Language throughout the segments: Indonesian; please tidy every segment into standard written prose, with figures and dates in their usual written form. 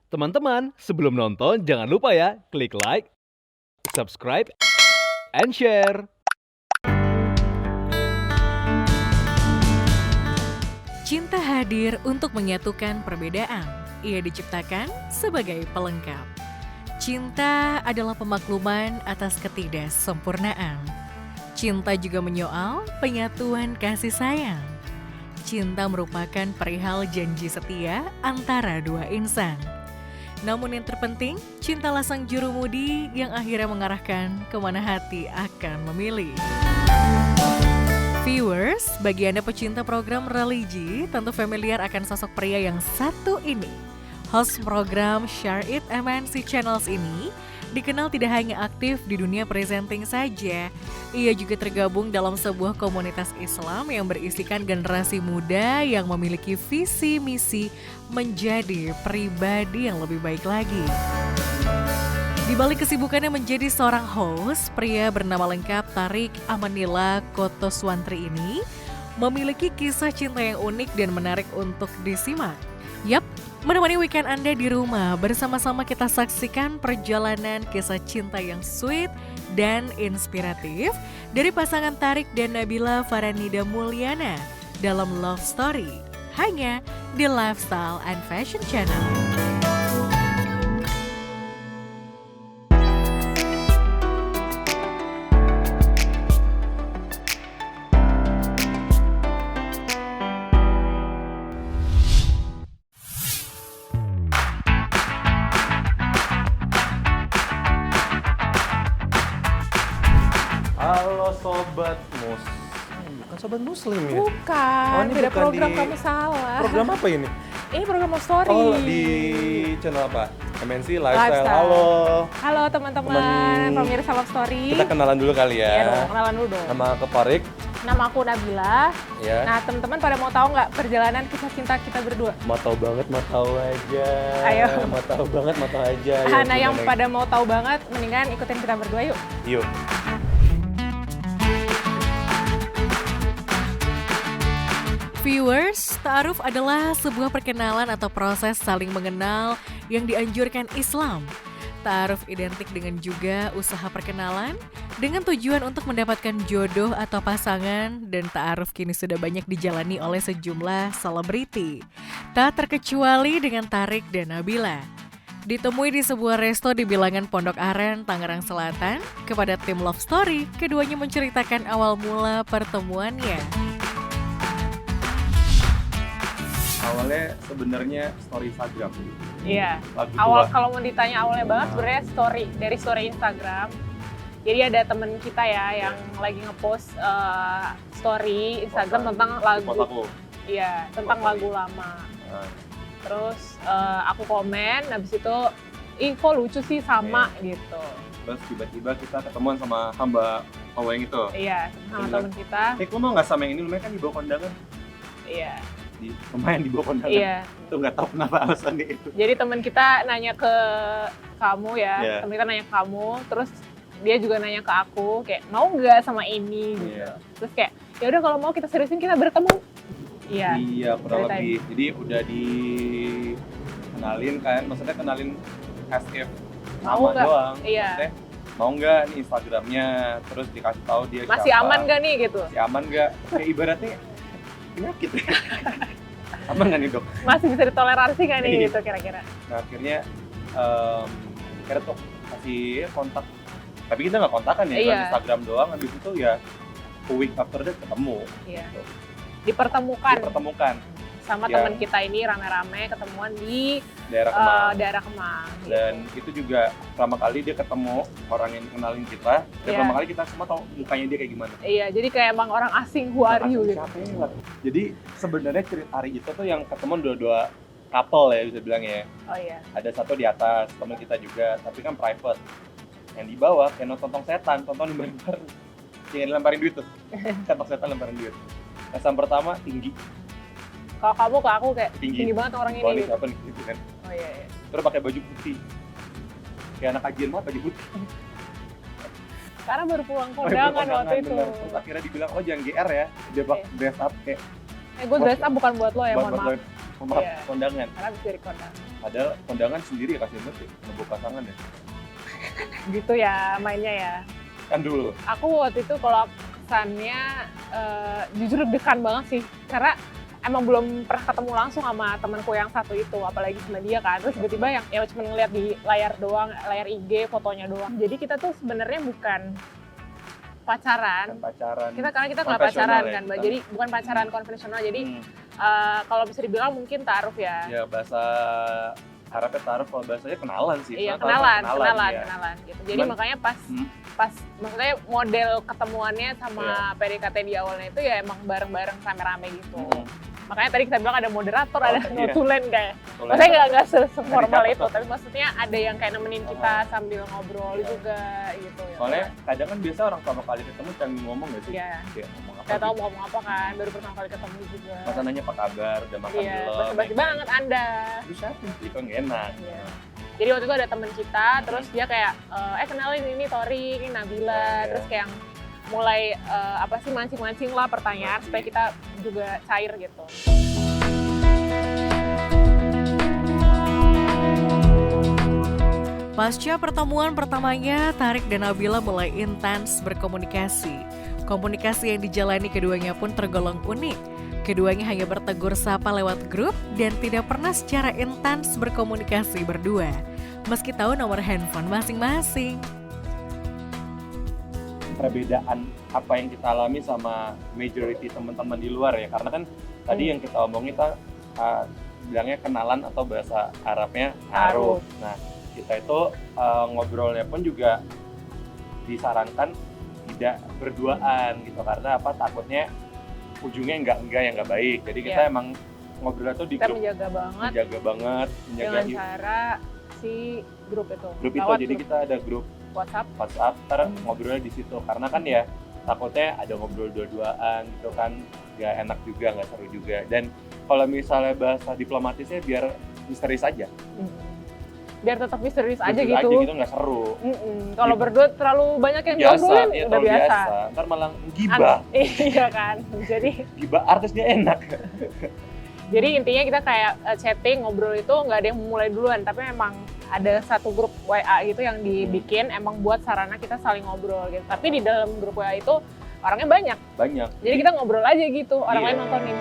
Teman-teman, sebelum nonton jangan lupa ya, klik like, subscribe, and share. Cinta hadir untuk menyatukan perbedaan. Ia diciptakan sebagai pelengkap. Cinta adalah pemakluman atas ketidaksempurnaan. Cinta juga menyoal penyatuan kasih sayang. Cinta merupakan perihal janji setia antara dua insan. Namun yang terpenting, cintalah sang jurumudi yang akhirnya mengarahkan kemana hati akan memilih. Viewers, bagi Anda pecinta program religi, tentu familiar akan sosok pria yang satu ini. Host program Share It MNC Channels ini dikenal tidak hanya aktif di dunia presenting saja, ia juga tergabung dalam sebuah komunitas Islam yang berisikan generasi muda yang memiliki visi misi menjadi pribadi yang lebih baik lagi. Di balik kesibukannya menjadi seorang host, pria bernama lengkap Tariq Amanillah Kotoswantri ini memiliki kisah cinta yang unik dan menarik untuk disimak. Yap, menemani weekend Anda di rumah, bersama-sama kita saksikan perjalanan kisah cinta yang sweet dan inspiratif dari pasangan Tariq dan Nabila Faranida Mulyana dalam Love Story, hanya di Lifestyle and Fashion Channel. Halo Sobat Mus. Bukan Sobat Muslim ya? Bukan, Oh, ini beda bukan program di- kamu salah. Program apa ini? Ini program Love Story. Oh, di channel apa? MNC Lifestyle. Lifestyle. Halo. Halo teman-teman, Teman- pemirsa Love Story. Kita kenalan dulu kali Iya ya. dong, kenalan dulu dong. Nama aku Farik, Nama aku Nabila. ya. Nah teman-teman pada mau tahu nggak perjalanan kisah cinta kita berdua? Mau tahu banget, mau tahu aja. Ayo. Mau tahu banget, mau tahu aja. Nah yang gimana? pada mau tahu banget, mendingan ikutin kita berdua yuk. Yuk. Viewers, ta'aruf adalah sebuah perkenalan atau proses saling mengenal yang dianjurkan Islam. Ta'aruf identik dengan juga usaha perkenalan dengan tujuan untuk mendapatkan jodoh atau pasangan, dan ta'aruf kini sudah banyak dijalani oleh sejumlah selebriti. Tak terkecuali dengan Tariq dan Nabila. Ditemui di sebuah resto di bilangan Pondok Aren, Tangerang Selatan, kepada tim Love Story, keduanya menceritakan awal mula pertemuannya. Awalnya sebenarnya story Instagram. Iya. Lagu Awal tua. kalau mau ditanya awalnya banget sebenarnya dari story Instagram. Jadi ada temen kita ya yang lagi ngepost story Instagram Post tentang lagu. aku. Iya, tentang Post lagu lama. Nah, Terus aku komen, habis itu info lucu sih sama gitu. terus tiba-tiba kita ketemuan sama hamba Allah yang itu. Iya, sama Bener. temen kita. Lu mau nggak sama yang ini? Lumayan kan di bawah kondangan. Iya, Lumayan di bawah kondangan. iya. Itu nggak tahu kenapa alasannya itu. Jadi temen kita nanya ke kamu ya, Iya. temen kita nanya ke kamu, terus dia juga nanya ke aku kayak mau nggak sama ini gitu. Iya. Terus kayak ya udah kalau mau kita seriusin kita bertemu. Iya. Iya, kurang Ceritain. lebih. Jadi udah dikenalin kan, maksudnya kenalin as if Mau nama nggak? doang. Iya. Maksudnya, mau nggak nih Instagramnya, terus dikasih tahu dia Masih siapa. aman gak nih gitu? Masih aman nggak? Kayak ibaratnya penyakit. Aman nggak nih dok? Masih bisa ditoleransi gak nih Iya. gitu kira-kira? Nah akhirnya kita tuh kasih kontak. Tapi kita nggak kontakan ya, Iya. kan Instagram doang. Habis itu ya a week after that ketemu. Iya. Gitu. Dipertemukan sama Yang- teman kita ini rame-rame ketemuan di Daerah Kemang. daerah Kemang. gitu. Dan itu juga pertama kali dia ketemu orang yang kenalin kita. Dan Iya. pertama kali kita semua tahu mukanya dia kayak gimana. Iya, jadi kayak emang orang asing who are you gitu. Siapa ini? Jadi sebenarnya cerita hari itu tuh yang ketemu dua-dua couple ya bisa bilang ya. Oh iya. Ada satu di atas teman kita juga, tapi kan private. Yang di bawah kayak nonton setan, tonton lempar, yang dilemparin duit tuh. Tonton setan lemparin duit. Kesan pertama tinggi, Kalau kamu ke aku kayak Tinggi. tinggi banget orang oh ini ini gitu. siapa nih gitu kan. Oh iya, iya. Terus pakai baju putih, kayak anak kajian mah baju putih. Karena baru pulang Oh, kondangan kondangan, waktu itu. bener. Terus akhirnya dibilang, oh jangan GR ya, dia bak Iya. dress up kayak Gue dress up bukan buat lo ya, buat mohon buat maaf. lo. Maaf, Iya. kondangan. Karena habis dari kondangan. Padahal kondangan sendiri ya kasih banget ya, ngebuk pasangan ya. Gitu ya mainnya ya. Kan dulu. Aku waktu itu kalau kesannya jujur deg-degan banget sih. Karena emang belum pernah ketemu langsung sama temanku yang satu itu, apalagi sama dia kan. Terus tiba-tiba yang ya cuma ngeliat di layar doang, layar IG, fotonya doang. Jadi kita tuh sebenarnya bukan pacaran. Kan pacaran. Karena kita nggak konvensional pacaran ya, kan, Mbak. kita. Jadi bukan pacaran konvensional. Jadi kalau bisa dibilang mungkin taaruf ya. Ya bahasa Arabnya taruh, kalau bahasanya kenalan sih. Iya, Soalnya taruh kenalan ya. gitu. Jadi Cuman- makanya pas maksudnya model ketemuannya sama PDKT di awalnya itu ya emang bareng-bareng rame-rame gitu. Makanya tadi kita bilang ada moderator, ada iya. notulen kayak. Soalnya Maksudnya nggak seformal Nggak itu, tapi maksudnya ada yang kayak nemenin kita sambil ngobrol Iya. juga gitu ya. soalnya kadang kan biasa orang pertama kali ketemu kan ngomong gak sih? Iya. Kayak ngomong apa Nggak tahu gitu. mau ngomong apa kan, baru pertama kali ketemu juga. Masa nanya apa kabar, udah makan Iya, belum? basa-basi banget Anda. Terus siapa sih, kok nggak enak. Iya. Jadi waktu itu ada temen kita, terus dia kayak, kenalin ini Tori, ini Nabila, Iya. terus kayak yang mulai mancing-mancing lah pertanyaan supaya kita juga cair gitu. Pasca pertemuan pertamanya, Tarik dan Nabila mulai intens berkomunikasi. Komunikasi yang dijalani keduanya pun tergolong unik. Keduanya hanya bertegur sapa lewat grup dan tidak pernah secara intens berkomunikasi berdua. Meski tahu nomor handphone masing-masing. Perbedaan apa yang kita alami sama majority teman-teman di luar ya, karena kan tadi yang kita omongin kita bilangnya kenalan atau bahasa Arabnya Ta'aruf. aruf. Nah, kita itu ngobrolnya pun juga disarankan tidak berduaan gitu, karena apa, takutnya ujungnya yang nggak baik. Jadi kita Iya. emang ngobrolnya tuh di Kita grup, menjaga banget menjaga dengan cara si grup itu. grup itu. Lewat Jadi grup kita ada grup WhatsApp. WhatsApp, ntar ngobrolnya di situ, karena kan ya takutnya ada ngobrol dua-duaan gitu kan, nggak enak juga, nggak seru juga. Dan kalau misalnya bahasa diplomatisnya biar misteri saja, Biar tetap misterius aja Jujur gitu. gitu nggak seru. Kalau Gitu. berdua terlalu banyak yang Biasa, diobrolin, ya udah terlalu biasa. Ntar malah gibah, Iya kan. gibah artisnya enak. Jadi intinya kita kayak chatting, ngobrol itu nggak ada yang mulai duluan, tapi memang ada satu grup WA gitu yang dibikin emang buat sarana kita saling ngobrol gitu. Tapi di dalam grup WA itu orangnya banyak, Banyak. jadi kita ngobrol aja gitu, orang Iya. lain nontonin.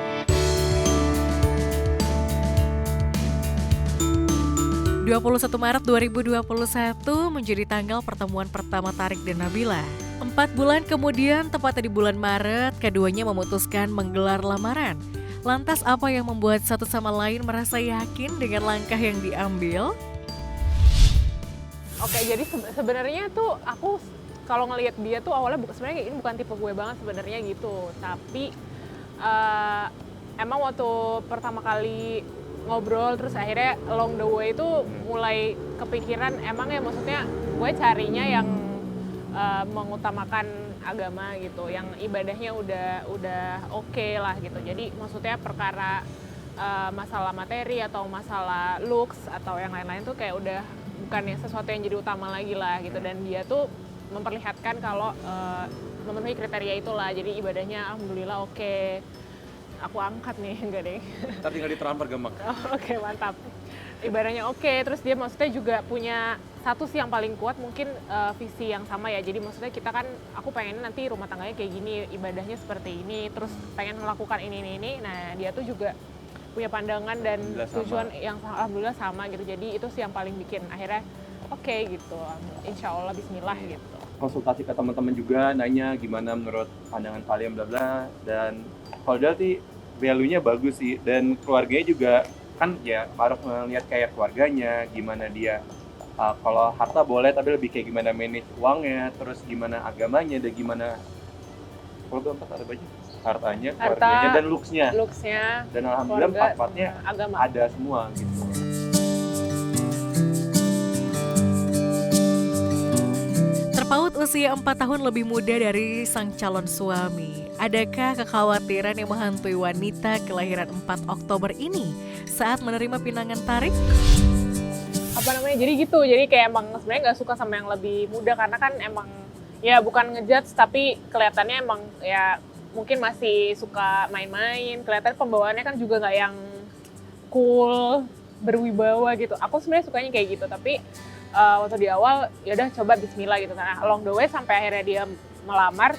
21 Maret 2021 menjadi tanggal pertemuan pertama Tarik dan Nabila. 4 bulan kemudian, tepatnya di bulan Maret, keduanya memutuskan menggelar lamaran. Lantas apa yang membuat satu sama lain merasa yakin dengan langkah yang diambil? Oke, jadi sebenarnya tuh aku kalau ngelihat dia tuh awalnya sebenarnya ini bukan tipe gue banget sebenarnya gitu. Tapi emang waktu pertama kali ngobrol terus akhirnya along the way itu mulai kepikiran emang ya maksudnya gue carinya yang mengutamakan agama gitu, yang ibadahnya udah oke lah gitu. Jadi maksudnya perkara masalah materi atau masalah looks atau yang lain-lain tuh kayak udah bukan yang sesuatu yang jadi utama lagi lah gitu. Dan dia tuh memperlihatkan kalau memenuhi kriteria itulah, jadi ibadahnya alhamdulillah oke. Aku angkat nih, enggak deh. Ntar tinggal diterampar gampang. Oke, mantap. Ibadahnya oke, terus dia maksudnya juga punya satu sih yang paling kuat mungkin visi yang sama ya. Jadi maksudnya kita kan, aku pengen nanti rumah tangganya kayak gini, ibadahnya seperti ini, terus pengen melakukan ini. Nah, dia tuh juga punya pandangan dan Alhamdulillah tujuan yang alhamdulillah sama gitu. Jadi itu sih yang paling bikin akhirnya oke gitu. Insya Allah bismillah gitu. Konsultasi ke teman-teman juga, nanya gimana menurut pandangan kalian bla bla, dan kalau dia sih value-nya bagus sih, dan keluarganya juga kan ya harus melihat kayak keluarganya, gimana dia kalau harta boleh tapi lebih kayak gimana manage uangnya, terus gimana agamanya, dan gimana kalau keempat ada banyak hartanya, keluarganya, dan looks-nya, Looks-nya, dan alhamdulillah keluarga, empat-empatnya agama. ada semua gitu. Terpaut usia 4 tahun lebih muda dari sang calon suami, adakah kekhawatiran yang menghantui wanita kelahiran 4 Oktober ini saat menerima pinangan Tarik? Jadi gitu, jadi kayak emang sebenarnya nggak suka sama yang lebih muda karena kan emang ya bukan ngejudge tapi kelihatannya emang ya mungkin masih suka main-main, kelihatan pembawaannya kan juga nggak yang cool, berwibawa gitu. Aku sebenarnya sukanya kayak gitu, tapi waktu di awal ya udah coba bismillah gitu. Nah, along the way sampai akhirnya dia melamar,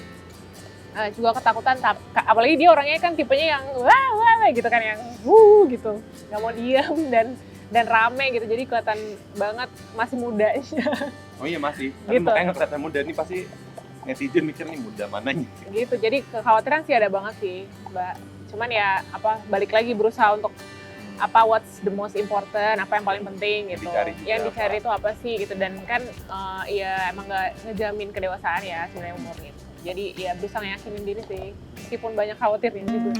juga ketakutan, apalagi dia orangnya kan tipenya yang wah gitu kan, yang gitu, nggak mau diam dan rame gitu, jadi kelihatan banget masih muda. Oh iya masih, tapi Gitu. makanya kelihatan muda nih, pasti netizen mikir nih muda mananya. Gitu, jadi kekhawatiran sih ada banget sih Mbak, cuman ya balik lagi berusaha untuk what's the most important, apa yang paling penting gitu, yang dicari itu apa sih gitu, dan kan ya emang nggak ngejamin kedewasaan ya sebenarnya umur gitu, jadi ya berusaha yakinin diri sih meskipun banyak khawatirnya juga.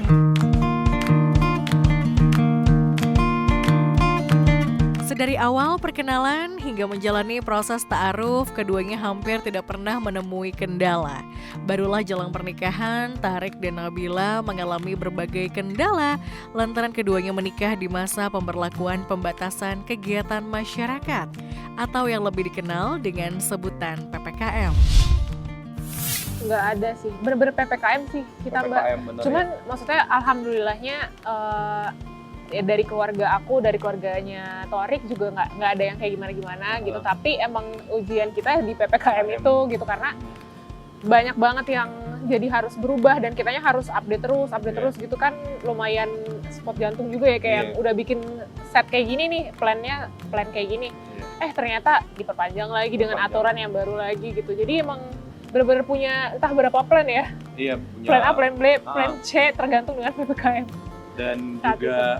Sedari awal perkenalan hingga menjalani proses ta'aruf, keduanya hampir tidak pernah menemui kendala. Barulah jelang pernikahan, Tarik dan Nabila mengalami berbagai kendala lantaran keduanya menikah di masa pemberlakuan pembatasan kegiatan masyarakat atau yang lebih dikenal dengan sebutan PPKM. Nggak ada sih, bener-bener PPKM sih kita Mbak. Bener, Cuman maksudnya alhamdulillahnya ya dari keluarga aku, dari keluarganya Torik juga nggak ada yang kayak gimana-gimana gitu. Tapi emang ujian kita di PPKM itu gitu, karena banyak banget yang jadi harus berubah dan kitanya harus update terus gitu kan, lumayan spot jantung juga ya, kayak yang udah bikin set kayak gini nih, plan kayak gini. Ternyata diperpanjang lagi dengan aturan yang baru lagi gitu. Jadi emang bener-bener punya entah berapa plan ya. Iya, punya Plan A, plan B, plan C, tergantung dengan PPKM. Dan Saat juga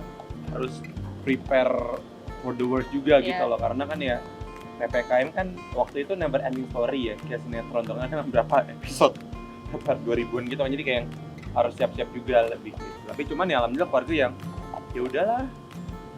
harus prepare for the worst juga gitu loh, karena kan ya PPKM kan waktu itu never ending story ya, kayak sinetron dong, kan berapa episode, berapa 2000-an gitu kan, jadi kayak yang harus siap-siap juga lebih gitu. Tapi cuman ya alhamdulillah keluarga yang ya udahlah,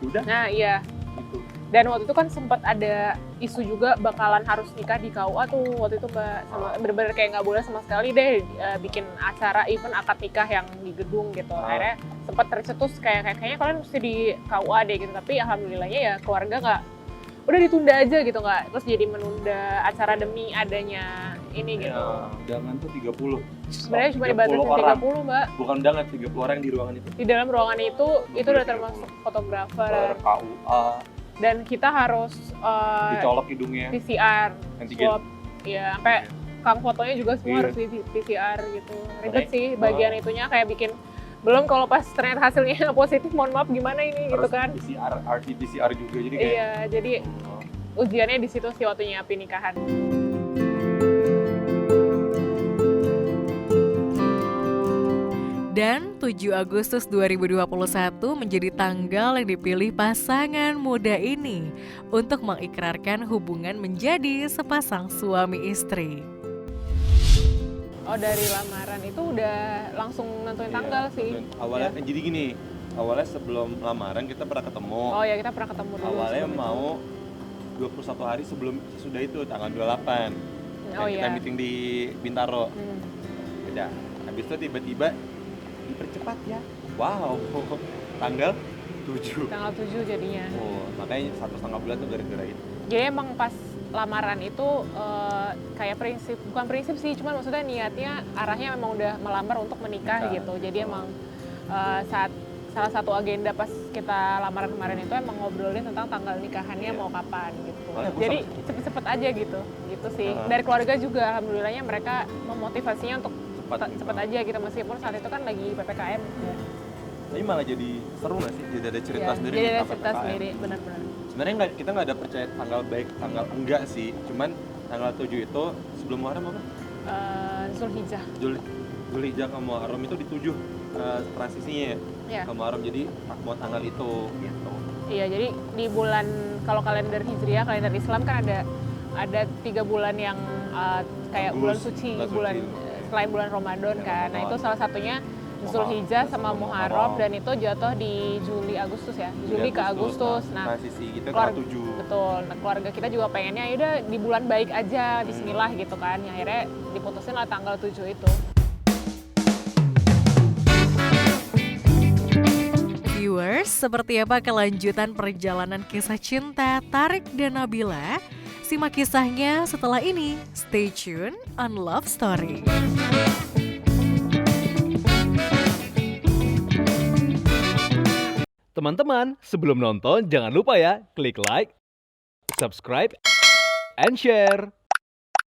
udah. Nah iya. Gitu. Dan waktu itu kan sempat ada isu juga bakalan harus nikah di KUA tuh waktu itu Mbak, sama bener-bener kayak nggak boleh sama sekali deh bikin acara event akad nikah yang di gedung gitu. Akhirnya sempat tercetus kayaknya kalian mesti di KUA deh gitu, tapi alhamdulillahnya ya keluarga nggak, udah ditunda aja gitu, nggak terus jadi menunda acara demi adanya ini gitu. Jangan tuh 30. Sebenarnya cuma dibatasi 30 Mbak. Bukan undangan, 30 orang yang di ruangan itu. Di dalam ruangan itu udah termasuk fotografer, KUA, dan kita harus dicolok hidungnya, PCR, antigen. swab, ya sampai kang fotonya juga semua harus di PCR gitu. Ribet sih bagian itunya, kayak bikin, belum kalau pas ternyata hasilnya positif, mohon maaf gimana ini gitu kan. PCR, RT-PCR juga, jadi kayak Iya, jadi ujiannya di situ sih waktu nyiapin nikahan. Dan 7 Agustus 2021 menjadi tanggal yang dipilih pasangan muda ini untuk mengikrarkan hubungan menjadi sepasang suami istri. Oh, dari lamaran itu udah langsung nentuin tanggal sih. Awalnya jadi gini, awalnya sebelum lamaran kita pernah ketemu. Oh ya, kita pernah ketemu dulu. Awalnya mau 21 hari sebelum sudah itu, tanggal 28. Oh kita iya. meeting di Bintaro. Udah, habis itu tiba-tiba dipercepat ya. Wow, tanggal 7. Tanggal 7 jadinya. Oh, makanya 1,5 bulan tuh gara-gara itu. Jadi emang pas lamaran itu kayak bukan prinsip sih, cuman maksudnya niatnya arahnya memang udah melamar untuk menikah gitu. Jadi emang salah satu agenda pas kita lamaran kemarin itu emang ngobrolin tentang tanggal nikahannya mau kapan gitu. Jadi cepet-cepet aja gitu sih. Dari keluarga juga alhamdulillahnya mereka memotivasinya untuk cepet aja gitu, meskipun saat itu kan lagi PPKM ya. Tapi malah jadi seru nggak sih? Jadi ada cerita sendiri. Jadi ada tentang cerita PPKM. sendiri, benar-benar. Sebenarnya kita nggak ada percaya tanggal baik, tanggal enggak sih. Cuman tanggal 7 itu sebelum Muharram apa? Zulhijjah. Zulhijjah ke Muharram itu di 7 transisinya Ya. ke Muharram, jadi mau tanggal itu gitu. Iya, jadi di bulan, kalau kalender Hijriah, kalender Islam kan ada 3 bulan yang kayak bulan suci, selain bulan Ramadan kan. Nah, itu salah satunya Zulhijjah sama Muharram, dan itu jatuh di Juli Agustus ya. Juli ke Agustus. Nah, transisi gitu tanggal 7. Betul. Nah, keluarga kita juga pengennya yaudah di bulan baik aja, bismillah gitu kan. Ya, akhirnya diputusin lah tanggal 7 itu. Viewers, seperti apa kelanjutan perjalanan kisah cinta Tarik dan Nabila? Simak kisahnya setelah ini. Stay tune on Love Story. Teman-teman, sebelum nonton jangan lupa ya klik like, subscribe, and share.